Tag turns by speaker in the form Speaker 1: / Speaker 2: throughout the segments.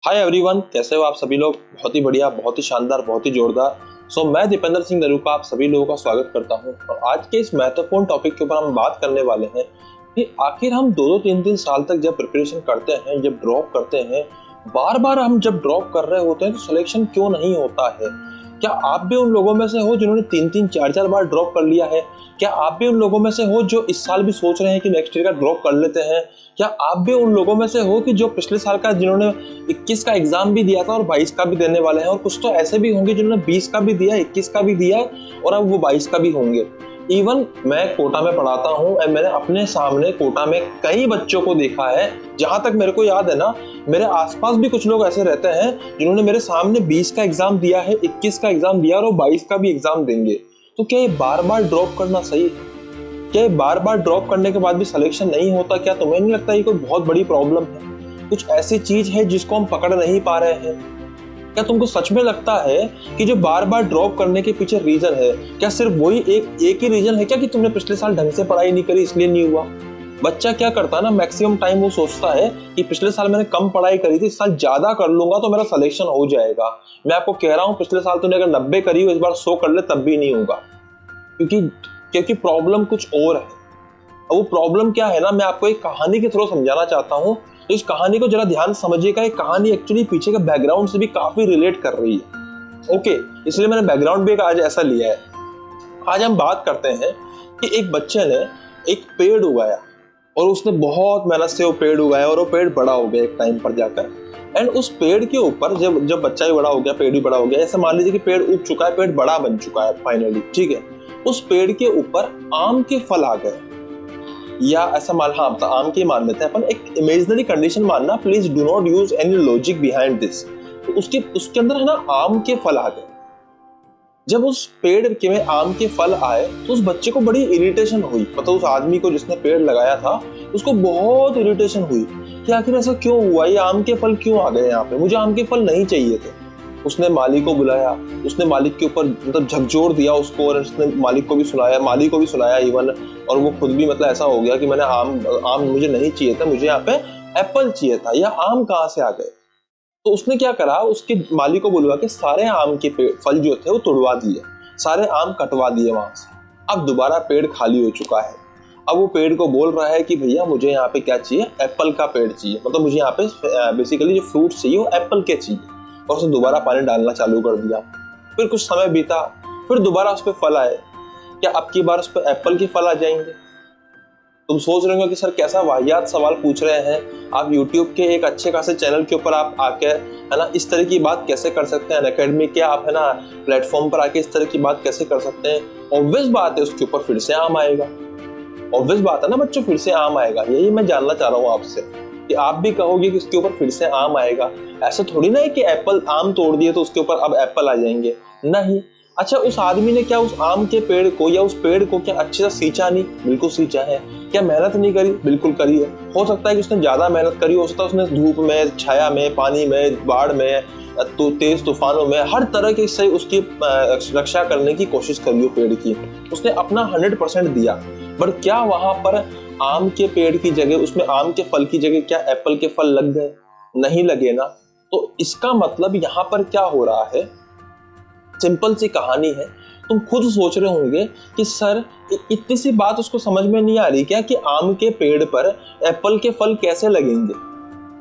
Speaker 1: Hi everyone, कैसे हो आप सभी लोग। बहुत ही बढ़िया, बहुत ही शानदार, बहुत ही जोरदार। मैं दीपेंद्र सिंह नरू का आप सभी लोगों का स्वागत करता हूं और आज के इस महत्वपूर्ण टॉपिक के ऊपर हम बात करने वाले हैं कि आखिर हम 2-3 साल तक जब प्रिपरेशन करते हैं, जब ड्रॉप करते हैं, बार बार हम जब ड्रॉप कर रहे होते हैं तो सिलेक्शन क्यों नहीं होता है। क्या आप भी उन लोगों में से हो जिन्होंने 3-3, 4-4 बार ड्रॉप कर लिया है? क्या आप भी उन लोगों में से हो जो इस साल भी सोच रहे हैं कि नेक्स्ट ईयर का ड्रॉप कर लेते हैं? क्या आप भी उन लोगों में से हो कि जो पिछले साल का जिन्होंने 21 का एग्जाम भी दिया था और 22 का भी देने वाले हैं, और कुछ तो ऐसे भी होंगे जिन्होंने 20 का भी दिया, 21 का भी दिया और अब वो 22 का भी होंगे। इवन मैं कोटा में पढ़ाता हूँ और मैंने अपने सामने कोटा में कई बच्चों को देखा है। जहां तक मेरे को याद है ना, मेरे आसपास भी कुछ लोग ऐसे रहते हैं जिन्होंने मेरे सामने 20 का एग्जाम दिया है, 21 का एग्जाम दिया और 22 का भी एग्जाम देंगे। तो क्या ये बार बार ड्रॉप करना सही है? क्या बार बार ड्रॉप करने के बाद भी सिलेक्शन नहीं होता? क्या तुम्हें नहीं लगता ये कोई बहुत बड़ी प्रॉब्लम है? कुछ ऐसी चीज है जिसको हम पकड़ नहीं पा रहे हैं? क्या तुमको सच में लगता है कि जो बार बार ड्रॉप करने के पीछे रीजन है, क्या सिर्फ वही एक ही रीजन है क्या कि तुमने पिछले साल ढंग से पढ़ाई नहीं करी इसलिए नहीं हुआ? बच्चा क्या करता है ना, मैक्सिमम टाइम वो सोचता है कि पिछले साल मैंने कम पढ़ाई करी थी, इस साल ज्यादा कर लूंगा तो मेरा सिलेक्शन हो जाएगा। मैं आपको कह रहा हूँ, पिछले साल तूने अगर 90 करी हो, इस बार 100 कर ले तब भी नहीं होगा। क्योंकि प्रॉब्लम कुछ और है। अब वो प्रॉब्लम क्या है ना, मैं आपको एक कहानी के थ्रू समझाना चाहता हूँ। तो इस कहानी को जरा ध्यान समझिएगा। एक कहानी एक्चुअली पीछे के बैकग्राउंड से भी काफी रिलेट कर रही है। ओके, इसलिए मैंने बैकग्राउंड भी आज ऐसा लिया है। आज हम बात करते हैं कि एक बच्चे ने एक पेड़ उगाया और उसने बहुत मेहनत से वो पेड़ उगाया और वो पेड़ बड़ा हो गया एक टाइम पर जाकर। एंड उस पेड़ के ऊपर जब बच्चा भी बड़ा हो गया, पेड़ भी बड़ा हो गया, ऐसे मान लीजिए कि पेड़ उग चुका है, पेड़ बड़ा बन चुका है फाइनली, ठीक है। उस पेड़ के ऊपर आम के फल आ गए, या ऐसा आम के मान लेते हैं अपन, एक इमेजिनरी कंडीशन मानना, please do not use any logic behind this. तो उसके अंदर है ना, आम के फल आ गए। जब उस पेड़ के में आम के फल आए तो उस बच्चे को बड़ी इरिटेशन हुई। मतलब उस आदमी को जिसने पेड़ लगाया था उसको बहुत इरिटेशन हुई कि आखिर ऐसा क्यों हुआ, ये आम के फल क्यों आ गए यहाँ पे, मुझे आम के फल नहीं चाहिए थे। उसने माली को बुलाया, उसने मालिक के ऊपर मतलब झकझोर दिया उसको, और उसने मालिक को भी सुनाया इवन, और वो खुद भी मतलब ऐसा हो गया कि मैंने आम मुझे नहीं चाहिए था, मुझे यहाँ पे एप्पल चाहिए था, या आम कहाँ से आ गए। तो उसने क्या करा, उसके मालिक को बुलवा के सारे आम के फल जो थे वो तोड़वा दिए, सारे आम कटवा दिए वहां से। अब दोबारा पेड़ खाली हो चुका है। अब वो पेड़ को बोल रहा है कि भैया मुझे यहाँ पे क्या चाहिए, एप्पल का पेड़ चाहिए, मतलब मुझे यहाँ पे बेसिकली जो फ्रूट चाहिए वो एप्पल के चाहिए। और उसने दोबारा पानी डालना चालू कर दिया। फिर कुछ समय बीता, फिर दोबारा उस पर फल आए। क्या अब की बार उस पर एप्पल के फल आ जाएंगे? तुम सोच रहे हो कि सर कैसा वाहियात सवाल पूछ रहे हैं आप। YouTube के एक अच्छे खासे चैनल के ऊपर आप आके है ना इस तरह की बात कैसे कर सकते हैं? अकेडमी के आप है ना प्लेटफॉर्म पर आके इस तरह की बात कैसे कर सकते हैं? ऑब्वियस बात है, उसके ऊपर फिर से आम आएगा। ऑब्वियस बात है ना बच्चों, फिर से आम आएगा। यही मैं जानना चाह रहा हूँ आपसे कि आप भी कहोगे कि उसके ऊपर फिर से आम आएगा। ऐसा थोड़ी ना है कि एप्पल आम तोड़ दिए तो उसके ऊपर अब एप्पल आ जाएंगे, नहीं। अच्छा, उस आदमी ने क्या उस आम के पेड़ को या उस पेड़ को क्या अच्छे से सींचा नहीं? बिल्कुल सींचा है। क्या मेहनत नहीं करी? बिल्कुल करी है। हो सकता है कि उसने ज्यादा मेहनत करी, हो सकता है उसने धूप में, छाया में, पानी में, बाढ़ में, तो तेज तूफानों में, हर तरह के से उसकी रक्षा करने की कोशिश करी हो पेड़ की। उसने अपना 100% दिया। बट क्या वहां पर आम के पेड़ की जगह, उसमें आम के फल की जगह क्या एप्पल के फल लग गए? नहीं लगे ना। तो इसका मतलब यहाँ पर क्या हो रहा है? सिंपल सी कहानी है। तुम खुद सोच रहे होंगे कि सर इतनी सी बात उसको समझ में नहीं आ रही क्या कि आम के पेड़ पर एप्पल के फल कैसे लगेंगे?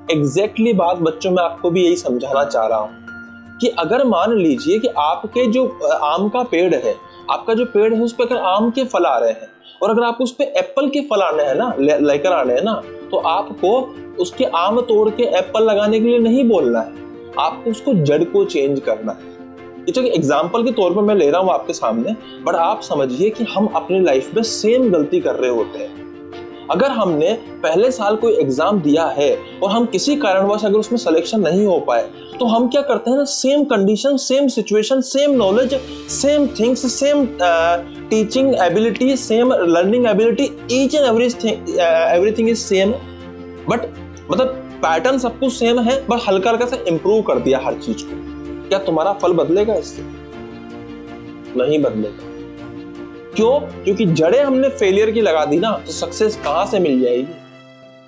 Speaker 1: एग्जैक्टली बात बच्चों में आपको भी यही समझाना चाह रहा हूं कि अगर मान लीजिए कि आपके जो आम का पेड़ है, आपका जो पेड़ है उस पर अगर आम के फल आ रहे हैं और अगर आपको उस पर एप्पल के फल आने हैं ना, लेकर आने हैं ना, तो आपको उसके आम तोड़ के एप्पल लगाने के लिए नहीं बोलना है, आपको उसको जड़ को चेंज करना है। तो एग्जाम्पल के तौर पर मैं ले रहा हूं आपके सामने, बट आप समझिए कि हम अपनी लाइफ में सेम गलती कर रहे होते हैं। अगर हमने पहले साल कोई एग्जाम दिया है और हम किसी कारणवश अगर उसमें सिलेक्शन नहीं हो पाए, तो हम क्या करते हैं ना, same condition, same situation, same knowledge, same things, same teaching ability, same learning ability, each and everything is same, but मतलब पैटर्न सब कुछ सेम है, बस हल्का हल्का सा इंप्रूव कर दिया हर चीज को। क्या तुम्हारा फल बदलेगा इससे? नहीं बदलेगा। क्यों? क्योंकि जड़ें हमने फेलियर की लगा दी ना, तो सक्सेस कहां से मिल जाएगी?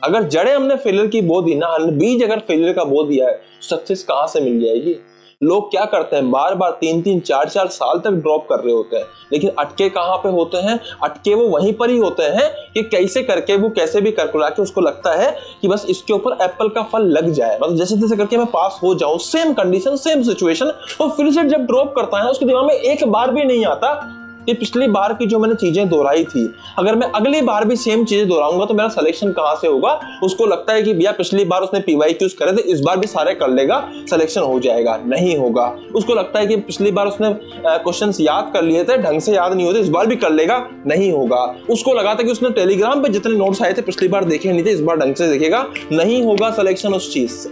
Speaker 1: अगर जड़ें हमने फेलियर की बो दी ना, हमने बीज अगर फेलियर का बो दिया है, सक्सेस कहां से मिल जाएगी? लोग क्या करते हैं, बार बार 3-3 4-4 साल तक ड्रॉप कर रहे होते हैं, लेकिन अटके कहां पे होते हैं? अटके वो वहीं पर ही होते हैं कि कैसे करके वो कैसे भी करकुला के उसको लगता है कि बस इसके ऊपर एप्पल का फल लग जाए, मतलब जैसे तैसे करके मैं पास हो जाऊं। Same condition, same situation. वो फिर से जब ड्रॉप करता है ना, उसके दिमाग में एक बार भी नहीं आता कि पिछली बार की जो मैंने चीजें दोहराई थी, अगर मैं अगली बार भी सेम चीजें दोहराऊंगा तो मेरा सिलेक्शन कहां से होगा? उसको लगता है कि भैया पिछली बार उसने PYQs करे थे, इस बार भी सारे कर लेगा, सिलेक्शन हो जाएगा। नहीं होगा। उसको लगता है कि पिछली बार उसने क्वेश्चंस याद कर लिए थे, ढंग से याद नहीं होते, इस बार भी कर लेगा। नहीं होगा। उसको लगा था कि उसने टेलीग्राम पे जितने नोट्स आए थे पिछली बार देखे नहीं थे, इस बार ढंग से देखेगा। नहीं होगा सिलेक्शन उस चीज से।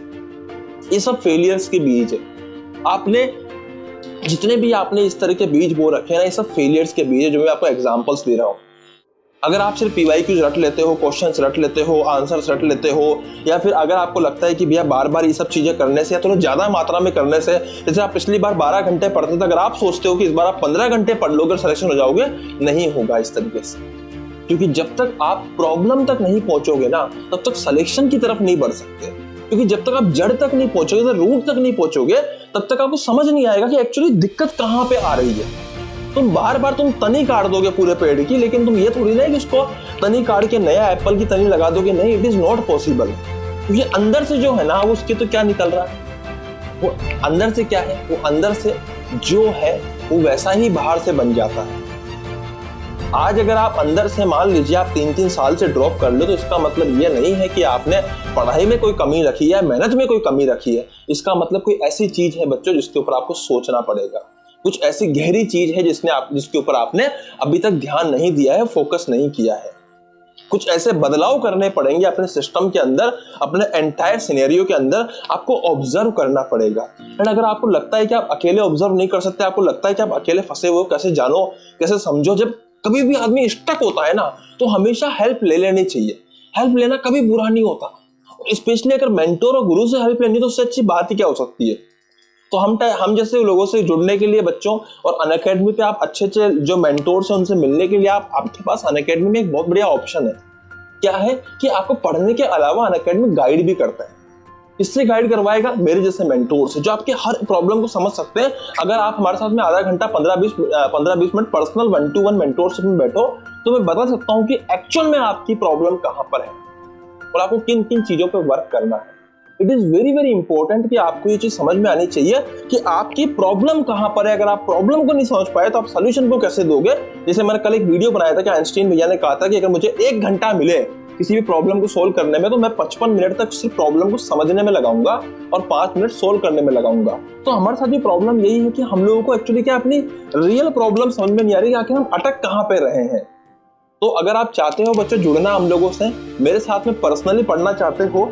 Speaker 1: ये सब फेलियर्स के बीज है। आपने जितने भी आपने इस तरह के बीज बो रखे हैं ना, ये सब फेलियर्स के बीज है, जो मैं आपको एग्जांपल्स दे रहा हूं। अगर आप सिर्फ PYQs रट लेते हो, क्वेश्चंस रट लेते हो, आंसर्स रट लेते हो, या फिर अगर आपको लगता है कि भैया बार बार ये सब चीजें करने से या थोड़ा ज्यादा मात्रा में करने से, जैसे आप पिछली बार 12 घंटे पढ़ते थे, अगर आप सोचते हो कि इस बार आप 15 घंटे पढ़ लोगे सिलेक्शन हो जाओगे, नहीं होगा इस तरीके से। क्योंकि जब तक आप प्रॉब्लम तक नहीं पहुंचोगे ना, तब तक सिलेक्शन की तरफ नहीं बढ़ सकते। क्योंकि जब तक आप जड़ तक नहीं पहुंचोगे, तो रूट तक नहीं पहुंचोगे, तब तक आपको समझ नहीं आएगा कि एक्चुअली दिक्कत कहां पे आ रही है। तुम बार बार तुम तनी काट दोगे पूरे पेड़ की, लेकिन तुम ये थोड़ी ना कि इसको तनी काट के नया एप्पल की तनी लगा दोगे। नहीं, इट इज नॉट पॉसिबल। क्योंकि अंदर से जो है ना, वो उसके तो क्या निकल रहा है, वो अंदर से क्या है, वो अंदर से जो है वो वैसा ही बाहर से बन जाता है। आज अगर आप अंदर से मान लीजिए आप 3-3 साल से ड्रॉप कर लो, तो इसका मतलब ये नहीं है कि आपने पढ़ाई में कोई कमी रखी है, मेहनत में कोई कमी रखी है। इसका मतलब कोई ऐसी चीज है बच्चों जिसके ऊपर आपको सोचना पड़ेगा। कुछ ऐसी गहरी चीज है जिसके ऊपर आपने अभी तक ध्यान नहीं दिया है, फोकस नहीं किया है। कुछ ऐसे बदलाव करने पड़ेंगे अपने सिस्टम के अंदर, अपने एंटायर सिनेरियो के अंदर। आपको ऑब्जर्व करना पड़ेगा। एंड अगर आपको लगता है कि आप अकेले ऑब्जर्व नहीं कर सकते, आपको लगता है कि आप अकेले फंसे हुए, कैसे जानो, कैसे समझो। जब कभी भी आदमी स्टक होता है ना, तो हमेशा हेल्प ले लेनी चाहिए। हेल्प लेना कभी बुरा नहीं होता, स्पेशली अगर मेंटोर और गुरु से हेल्प लेनी, तो उससे अच्छी बात ही क्या हो सकती है। तो हम जैसे लोगों से जुड़ने के लिए बच्चों, और अनअकैडमी पे आप अच्छे जो मेंटोर्स हैं उनसे मिलने के लिए आपके पास अनअकैडमी में एक बहुत बढ़िया ऑप्शन है। क्या है कि आपको पढ़ने के अलावा अनअकैडमी गाइड भी करता है। इससे गाइड करवाएगा मेरे जैसे मेंटोर्स जो आपके हर प्रॉब्लम को समझ सकते हैं। अगर आप हमारे साथ में आधा घंटा 15-20 मिनट पर्सनल 1-to-1 मेंटोरशिप में बैठो, तो मैं बता सकता हूं कि एक्चुअल में आपकी प्रॉब्लम कहां पर है और आपको किन किन चीजों पर वर्क करना है। It is very very important कि आपको ये चीज समझ में आनी चाहिए कि आपकी प्रॉब्लम कहां पर है। अगर आप प्रॉब्लम को नहीं समझ पाए तो आप सोल्यूशन को कैसे दोगे। जैसे मैंने कल एक वीडियो बनाया था कि आइंस्टीन भैया ने कहा था कि अगर मुझे 1 घंटा मिले किसी भी प्रॉब्लम को सोल्व करने में, तो मैं 55 मिनट तक सिर्फ प्रॉब्लम को समझने में लगाऊंगा और 5 मिनट सोल्व करने में लगाऊंगा। तो हमारे साथ भी प्रॉब्लम यही है कि हम लोगों को एक्चुअली क्या अपनी रियल प्रॉब्लम समझ में नहीं आ रही, आखिर हम अटक कहां पे रहे हैं। तो अगर आप चाहते हो बच्चों जुड़ना हम लोगों से, मेरे साथ में पर्सनली पढ़ना चाहते हो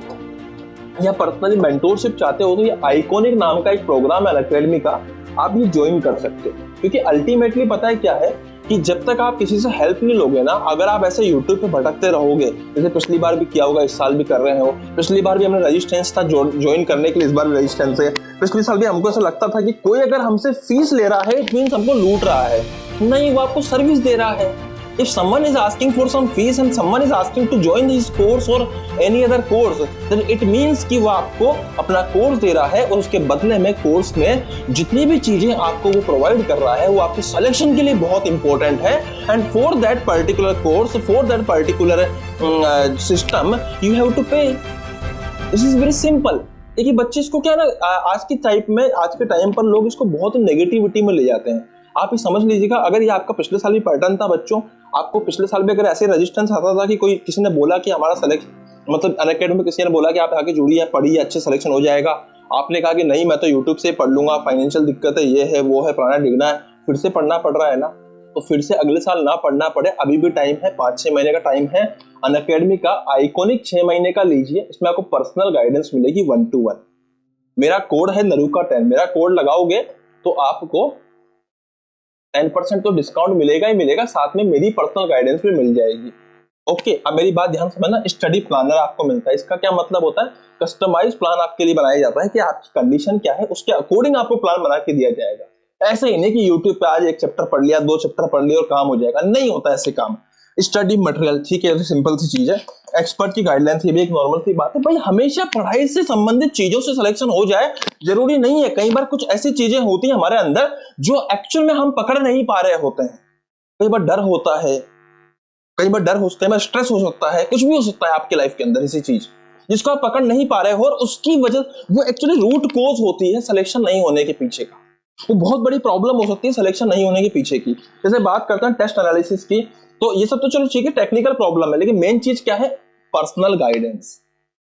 Speaker 1: या पर्सनली मेंटोरशिप चाहते हो, तो ये आइकॉनिक नाम का एक प्रोग्राम है अनअकैडमी का, आप ये ज्वाइन कर सकते हो। क्योंकि अल्टीमेटली पता है क्या है कि जब तक आप किसी से हेल्प नहीं लोगे ना, अगर आप ऐसे यूट्यूब पे भटकते रहोगे, जैसे पिछली बार भी किया होगा, इस साल भी कर रहे हो। पिछली बार भी हमने रेजिस्टेंस था ज्वाइन करने के लिए, इस बार भी रेजिस्टेंस है। पिछले साल भी हमको ऐसा लगता था कि कोई अगर हमसे फीस ले रहा है इट मींस हमको लूट रहा है। नहीं, वो आपको सर्विस दे रहा है। If someone is asking for some fees and someone is asking to join this course or any other course, then it means कि वो आपको अपना कोर्स दे रहा है और उसके बदले में कोर्स में जितनी भी चीजें आपको वो प्रोवाइड कर रहा है वो आपके सिलेक्शन के लिए बहुत इंपॉर्टेंट है। And for that particular course, for that particular system you have to pay. This is very simple. देखिए बच्चे इसको क्या ना, आज के टाइम पर लोग इसको बहुत नेगेटिविटी में ले जाते हैं। आप ये समझ लीजिएगा, अगर ये आपका पिछले साल भी पैटर्न था बच्चों, आपको पिछले साल भी अगर ऐसे रेजिस्टेंस आता था कि किसी ने बोला कि हमारा मतलब अनअकैडमी में किसी ने बोला कि आप आगे जुड़िए, पढ़िए, अच्छे सिलेक्शन हो जाएगा, आपने कहा कि नहीं मैं तो यूट्यूब से पढ़ लूंगा, फाइनेंशियल दिक्कत है, ये है वो है, फलाना डिगना है, फिर से पढ़ना पड़ रहा है ना, तो फिर से अगले साल ना पढ़ना पड़े, अभी भी टाइम है, 5-6 महीने का टाइम है। अनअकैडमी का आइकॉनिक 6 महीने का लीजिए, इसमें आपको पर्सनल गाइडेंस मिलेगी 1-to-1। मेरा कोड है नरूका10, मेरा कोड लगाओगे तो आपको 10% तो डिस्काउंट मिलेगा ही मिलेगा, साथ में मेरी पर्सनल गाइडेंस भी मिल जाएगी। ओके, अब मेरी बात ध्यान से समझना। स्टडी प्लानर आपको मिलता है, इसका क्या मतलब होता है, कस्टमाइज प्लान आपके लिए बनाया जाता है कि आपकी कंडीशन क्या है उसके अकॉर्डिंग आपको प्लान बना के दिया जाएगा। ऐसे ही नहीं कि यूट्यूब पे आज 1 चैप्टर पढ़ लिया, 2 चैप्टर पढ़ लिया और काम हो जाएगा, नहीं होता ऐसे काम। स्टडी मटेरियल, ठीक है, तो सिंपल सी चीज है। एक्सपर्ट की गाइडलाइंस, ये भी एक नॉर्मल सी बात है भाई। हमेशा पढ़ाई से संबंधित चीजों से सिलेक्शन हो जाए जरूरी नहीं है। कई बार कुछ ऐसी चीजें होती हैं हमारे अंदर जो एक्चुअल में हम पकड़ नहीं पा रहे होते हैं। कई बार डर होता है, कई बार डर हो सकता है, स्ट्रेस हो सकता है, कुछ भी हो सकता है आपकी लाइफ के अंदर ऐसी चीज जिसको आप पकड़ नहीं पा रहे हो, और उसकी वजह वो एक्चुअली रूट कोज होती है सिलेक्शन नहीं होने के पीछे का। वो बहुत बड़ी प्रॉब्लम हो सकती है सिलेक्शन नहीं होने के पीछे की। जैसे बात करते हैं टेस्ट एनालिसिस की, तो ये सब तो चलो ठीक है, टेक्निकल प्रॉब्लम है, लेकिन मेन चीज क्या है? Personal guidance.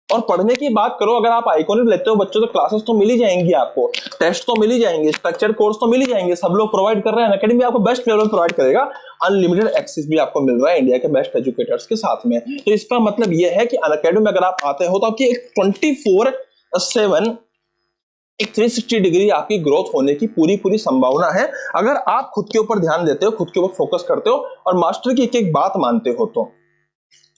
Speaker 1: और पढ़ने की बात करो, अगर आप आइकॉनिक लेते हो बच्चों, तो क्लासेस तो मिल ही जाएंगी आपको, टेस्ट तो मिल ही जाएंगे, स्ट्रक्चर्ड कोर्स तो मिल ही जाएंगे, सब लोग प्रोवाइड कर रहे हैं। अकेडमी आपको बेस्ट लेवल प्रोवाइड करेगा, अनलिमिटेड एक्सेस भी आपको मिल रहा है इंडिया के बेस्ट एजुकेटर्स के साथ में। तो इसका मतलब यह है कि अनअकैडमी में अगर आप आते हो तो आपकी एक 24/7 एक 360 डिग्री आपकी ग्रोथ होने की पूरी संभावना है, अगर आप खुद के ऊपर ध्यान देते हो, खुद के ऊपर फोकस करते हो और मास्टर की एक एक बात मानते हो। तो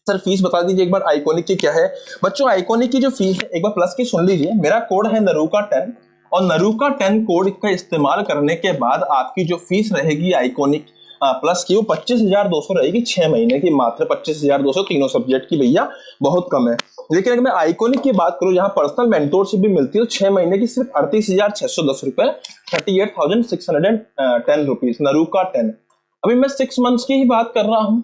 Speaker 1: सर फीस बता दीजिए एक बार आइकॉनिक की क्या है। बच्चों आइकॉनिक की जो फीस है एक बार प्लस की सुन लीजिए। मेरा कोड है नरूका10, और नरूका10 कोड का इस्तेमाल करने के बाद आपकी जो फीस रहेगी आइकॉनिक प्लस की, वो 25,200 रहेगी 6 महीने की, मात्र 25,200 तीनों सब्जेक्ट की। भैया बहुत कम है। लेकिन अगर मैं आइकॉनिक की बात करूं, जहां पर्सनल मेंटोरशिप भी मिलती है, तो 6 महीने की सिर्फ 38,610 रुपए, 38,610 रुपीज नरूका10। अभी मैं 6 मंथ्स की ही बात कर रहा हूं,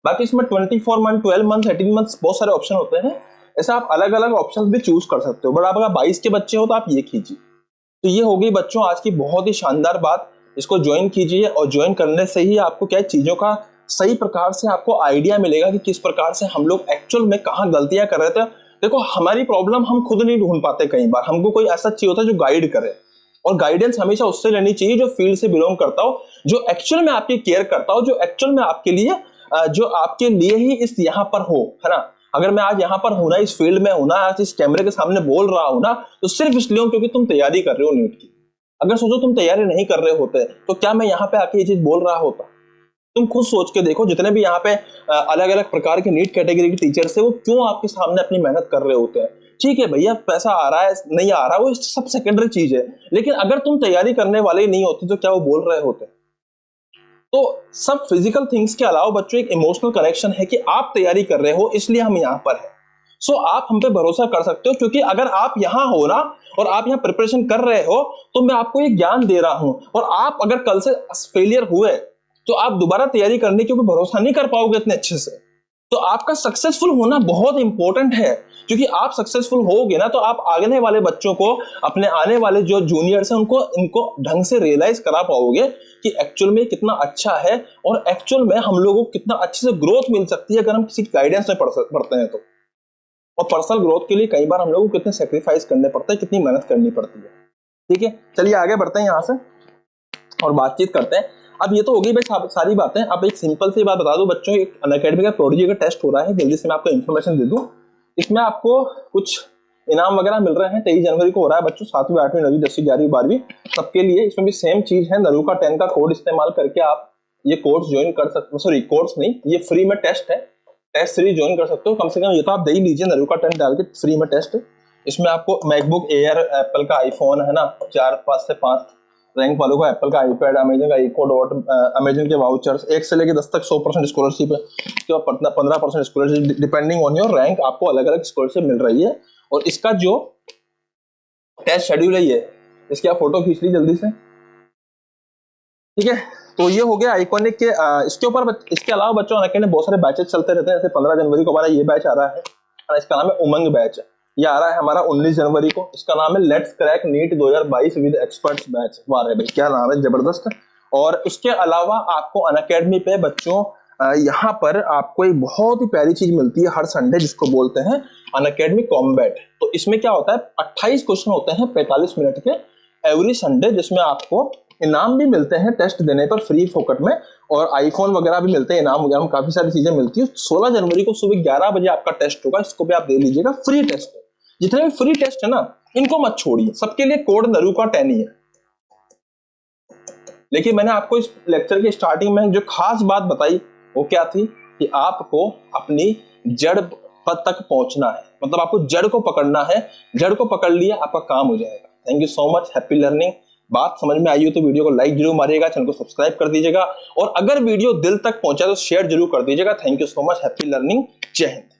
Speaker 1: बाकी इसमें 24 मंथ, 12 मंथ, 18 मंथ बहुत सारे ऑप्शन होते हैं। ऐसा आप अलग अलग ऑप्शन भी चूज कर सकते हो, बट आप अगर 22 के बच्चे हो तो आप ये कीजिए। तो ये हो गई बच्चों आज की बहुत ही शानदार बात। इसको ज्वाइन कीजिए, और ज्वाइन करने से ही आपको क्या चीजों का सही प्रकार से आपको आइडिया मिलेगा कि किस प्रकार से हम लोग एक्चुअल में कहाँ गलतियां कर रहे थे। देखो हमारी प्रॉब्लम हम खुद नहीं ढूंढ पाते, कई बार हमको कोई ऐसा चाहिए होता है जो गाइड करे, और गाइडेंस हमेशा उससे लेनी चाहिए जो फील्ड से बिलोंग करता हो, जो एक्चुअल में आपकी केयर करता हो, जो एक्चुअल में आपके लिए ही इस यहाँ पर हो, है ना। अगर मैं आज यहाँ पर हूं ना, इस फील्ड में हूं ना, आज इस कैमरे के सामने बोल रहा हूं ना, तो सिर्फ इसलिए हूं क्योंकि तुम तैयारी कर रहे हो नीट की। अगर सोचो तुम तैयारी नहीं कर रहे होते तो क्या मैं यहाँ पे आके ये चीज बोल रहा होता? तुम खुद सोच के देखो, जितने भी यहाँ पे अलग अलग प्रकार के नीट कैटेगरी के टीचर्स है, वो क्यों आपके सामने अपनी मेहनत कर रहे होते हैं। ठीक है भैया, पैसा आ रहा है नहीं आ रहा, वो सब सेकेंडरी चीज है, लेकिन अगर तुम तैयारी करने वाले ही नहीं होते तो क्या वो बोल रहे होते? तो सब फिजिकल थिंग्स के अलावा बच्चों एक इमोशनल कनेक्शन है कि आप तैयारी कर रहे हो, इसलिए हम यहाँ पर हैं। सो आप हम पे भरोसा कर सकते हो, क्योंकि अगर आप यहाँ हो ना और आप यहाँ प्रिपरेशन कर रहे हो, तो मैं आपको ये ज्ञान दे रहा हूं, और आप अगर कल से फेलियर हुए तो आप दोबारा तैयारी करने के ऊपर भरोसा नहीं कर पाओगे इतने अच्छे से। तो आपका सक्सेसफुल होना बहुत इंपॉर्टेंट है, क्योंकि आप सक्सेसफुल होगे ना, तो आप आने वाले बच्चों को, अपने आने वाले जो जूनियर्स हैं, इनको ढंग से रियलाइज करा पाओगे कि एक्चुअल में कितना अच्छा है, और एक्चुअल में हम लोगों को कितना अच्छे से ग्रोथ मिल सकती है अगर हम किसी गाइडेंस में पढ़ते हैं तो। और पर्सनल ग्रोथ के लिए कई बार हम लोगों को कितने सेक्रीफाइस करने पड़ते हैं, कितनी मेहनत करनी पड़ती है। ठीक है, चलिए आगे बढ़ते हैं यहाँ से और बातचीत करते हैं। अब ये तो हो गई भाई सारी बातें। अब एक सिंपल सी बात बता दूं बच्चों, एक अनअकैडमी का प्रोडिजी का टेस्ट हो रहा है, जल्दी से मैं आपको इन्फॉर्मेशन दे दूं। इसमें आपको कुछ इनाम वगैरह मिल रहे हैं। 23 जनवरी को हो रहा है बच्चों, 7वीं 8वीं 9वीं 10वीं 11वीं 12वीं सबके लिए। इसमें भी सेम चीज है, नरूका10 का कोड इस्तेमाल करके आप ये कोर्स ज्वाइन कर सकते हो। सॉरी कोर्स नहीं, ये फ्री में टेस्ट है, टेस्ट सीरीज ज्वाइन कर सकते हो। कम से कम ये तो आप दे ही लीजिए, नरूका10 डाल के फ्री में टेस्ट। इसमें आपको मैकबुक एयर, एप्पल का आईफोन है ना, 4 से 5 रैंक वालों को एप्पल का आईपैड, अमेजन का इको डॉट, अमेजन के वाउचर्स 1 से लेकर 10 तक 100% स्कॉलरशिप है, उसके बाद 15% scholarship, depending on your rank आपको अलग अलग स्कॉलरशिप मिल रही है। और इसका जो टेस्ट शेड्यूल है, ये इसकी आप फोटो खींच ली जल्दी से। ठीक है, तो ये हो गया आइकॉनिक के। इसके ऊपर इसके अलावा बच्चों अनअकैडमी बहुत सारे बैचेस चलते रहते हैं। जैसे 15 जनवरी को हमारा ये बैच आ रहा है, इसका नाम है उमंग बैच। ये आ रहा है हमारा 19 जनवरी को, इसका नाम है let's crack NEET 2022 with experts batch. वाह रे भाई, क्या नाम है, जबरदस्त। और उसके अलावा आपको अनअकैडमी पे बच्चों यहाँ पर आपको एक बहुत ही प्यारी चीज मिलती है हर संडे, जिसको बोलते हैं अनअकैडमी कॉम्बैट। तो इसमें क्या होता है, 28 क्वेश्चन होते हैं 45 मिनट के एवरी संडे, जिसमें आपको इनाम भी मिलते हैं टेस्ट देने पर फ्री फोकट में, और आईफोन वगैरह भी मिलते हैं, इनाम वगैरह काफी सारी चीजें मिलती है। 16 जनवरी को सुबह 11 बजे आपका टेस्ट होगा, इसको भी आप दे लीजिएगा, फ्री टेस्ट है। जितने भी फ्री टेस्ट है ना, इनको मत छोड़िए, सबके लिए कोड नरूका10 ही है। लेकिन मैंने आपको इस लेक्चर के स्टार्टिंग में जो खास बात बताई वो क्या थी, कि आपको अपनी जड़ तक पहुंचना है, मतलब आपको जड़ को पकड़ना है। जड़ को पकड़ लिया, आपका काम हो जाएगा। Thank you so much, happy learning. बात समझ में आई हो तो वीडियो को लाइक जरूर मारिएगा, चैनल को सब्सक्राइब कर दीजिएगा और अगर वीडियो दिल तक पहुंचा तो शेयर जरूर कर दीजिएगा। Thank you so much. Happy learning. जय हिंद।